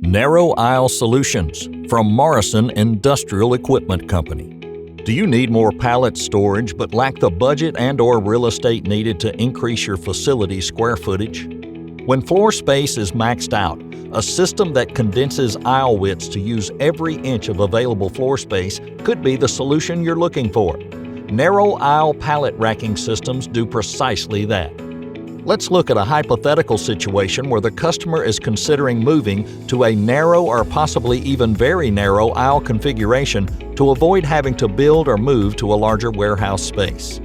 Narrow Aisle Solutions from Morrison Industrial Equipment Company. Do you need more pallet storage but lack the budget and/or real estate needed to increase your facility's square footage? When floor space is maxed out, a system that condenses aisle widths to use every inch of available floor space could be the solution you're looking for. Narrow aisle pallet racking systems do precisely that. Let's look at a hypothetical situation where the customer is considering moving to a narrow or possibly even very narrow aisle configuration to avoid having to build or move to a larger warehouse space.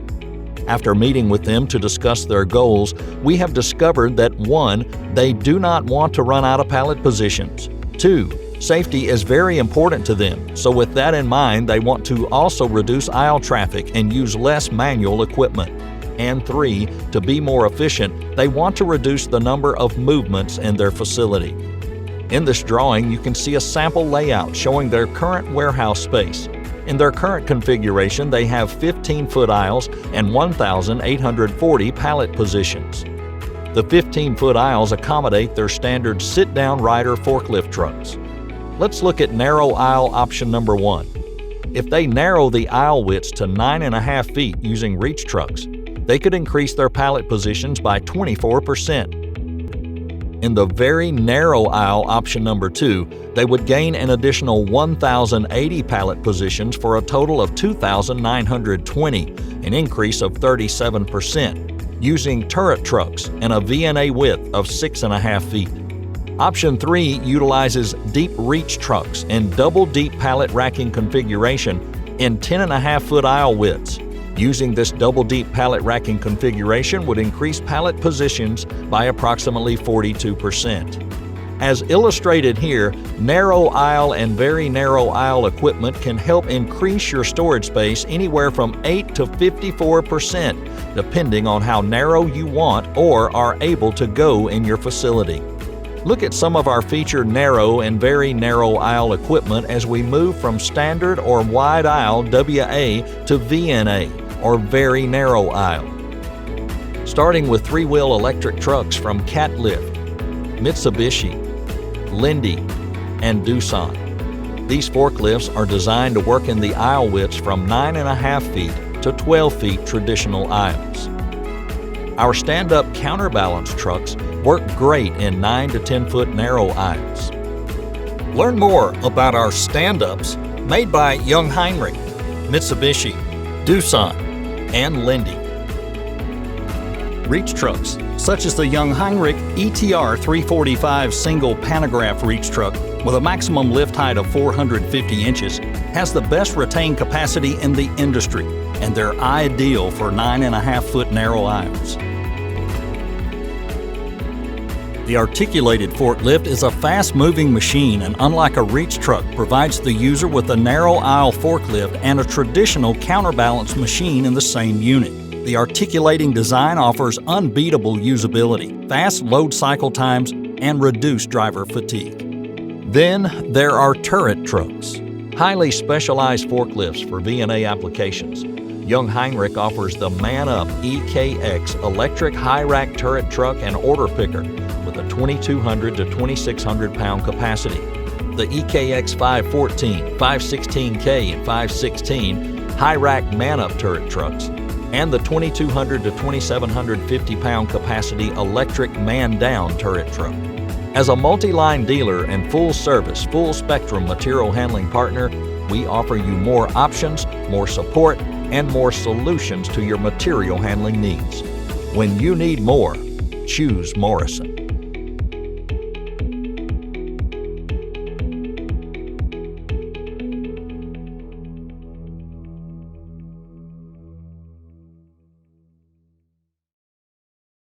After meeting with them to discuss their goals, we have discovered that 1. They do not want to run out of pallet positions. 2. Safety is very important to them, so with that in mind, they want to also reduce aisle traffic and use less manual equipment. And 3. To be more efficient, they want to reduce the number of movements in their facility. In this drawing, you can see a sample layout showing their current warehouse space. In their current configuration, they have 15-foot aisles and 1,840 pallet positions. The 15-foot aisles accommodate their standard sit-down rider forklift trucks. Let's look at narrow aisle option number 1. If they narrow the aisle widths to 9.5 feet using reach trucks, they could increase their pallet positions by 24%. In the very narrow aisle option number 2, they would gain an additional 1,080 pallet positions for a total of 2,920, an increase of 37%, using turret trucks and a VNA width of 6.5 feet. Option 3 utilizes deep reach trucks and double deep pallet racking configuration in 10.5-foot aisle widths. Using this double deep pallet racking configuration would increase pallet positions by approximately 42%. As illustrated here, narrow aisle and very narrow aisle equipment can help increase your storage space anywhere from 8 to 54%, depending on how narrow you want or are able to go in your facility. Look at some of our featured narrow and very narrow aisle equipment as we move from standard or wide aisle WA to VNA, or very narrow aisle. Starting with 3-wheel electric trucks from Catlift, Mitsubishi, Lindy, and Doosan. These forklifts are designed to work in the aisle widths from 9.5 feet to 12 feet traditional aisles. Our stand-up counterbalance trucks work great in 9 to 10-foot narrow aisles. Learn more about our stand-ups made by Jungheinrich, Mitsubishi, Doosan, and Lindy. Reach trucks, such as the Jungheinrich ETR 345 single pantograph reach truck with a maximum lift height of 450 inches, has the best retained capacity in the industry, and they're ideal for 9.5-foot narrow aisles. The articulated forklift is a fast-moving machine and, unlike a reach truck, provides the user with a narrow aisle forklift and a traditional counterbalance machine in the same unit. The articulating design offers unbeatable usability, fast load cycle times, and reduced driver fatigue. Then there are turret trucks, highly specialized forklifts for VNA applications. Jungheinrich offers the Man-Up EKX electric high-rack turret truck and order picker with a 2,200 to 2,600 pound capacity. The EKX 514, 516K, and 516 high-rack Man-Up turret trucks, and the 2,200 to 2,750 pound capacity electric Man-Down turret truck. As a multi-line dealer and full-service, full-spectrum material handling partner, we offer you more options, more support, and more solutions to your material handling needs. When you need more, choose Morrison.